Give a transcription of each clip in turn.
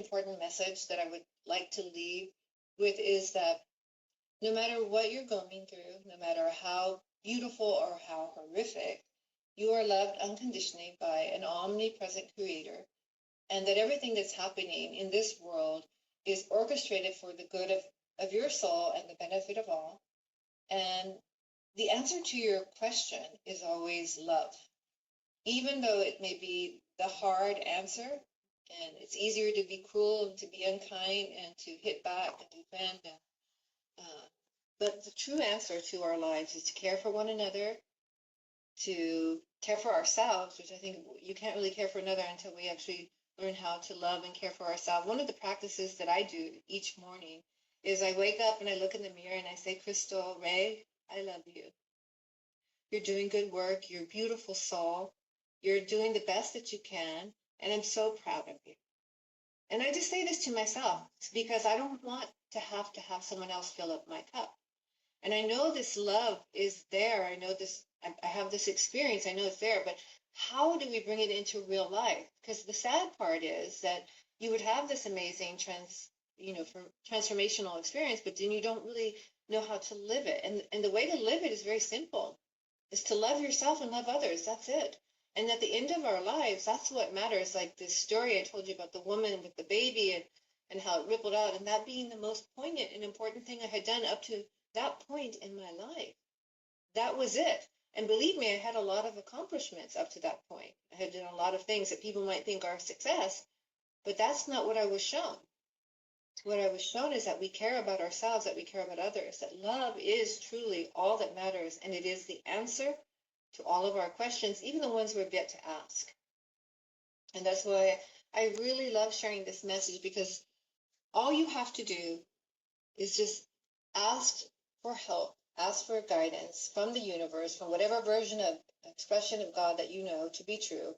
important message that I would like to leave with is that no matter what you're going through, no matter how beautiful or how horrific, you are loved unconditionally by an omnipresent creator, and that everything that's happening in this world is orchestrated for the good of your soul and the benefit of all. And the answer to your question is always love. Even though it may be the hard answer, and it's easier to be cruel and to be unkind and to hit back and defend. But the true answer to our lives is to care for one another, to care for ourselves, which I think you can't really care for another until we actually learn how to love and care for ourselves. One of the practices that I do each morning is I wake up and I look in the mirror and I say, Crystal, Ray, I love you. You're doing good work. You're a beautiful soul. You're doing the best that you can. And I'm so proud of you. And I just say this to myself because I don't want to have someone else fill up my cup. And I know this love is there. I know this, I have this experience. I know it's there, but how do we bring it into real life? Because the sad part is that you would have this amazing transformational experience, but then you don't really know how to live it. And the way to live it is very simple, is to love yourself and love others. That's it. And at the end of our lives, that's what matters. Like this story I told you about the woman with the baby and how it rippled out, and that being the most poignant and important thing I had done up to that point in my life. That was it. And believe me, I had a lot of accomplishments up to that point. I had done a lot of things that people might think are a success, but that's not what I was shown. What I was shown is that we care about ourselves, that we care about others, that love is truly all that matters, and it is the answer to all of our questions, even the ones we've yet to ask. And that's why I really love sharing this message, because all you have to do is just ask for help, ask for guidance from the universe, from whatever version of expression of God that you know to be true,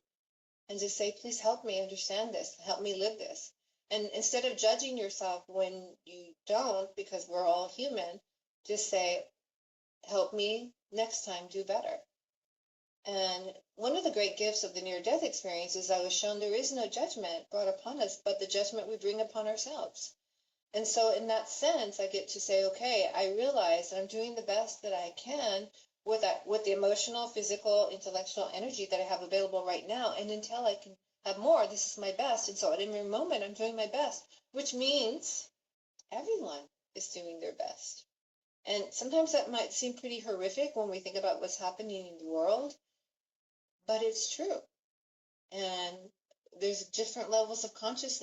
and just say, please help me understand this, help me live this. And instead of judging yourself when you don't, because we're all human, just say, help me next time do better. And one of the great gifts of the near-death experience is I was shown there is no judgment brought upon us, but the judgment we bring upon ourselves. And so in that sense, I get to say, okay, I realize that I'm doing the best that I can with the emotional, physical, intellectual energy that I have available right now. And until I can have more, this is my best. And so at every moment, I'm doing my best, which means everyone is doing their best. And sometimes that might seem pretty horrific when we think about what's happening in the world, but it's true. And there's different levels of consciousness.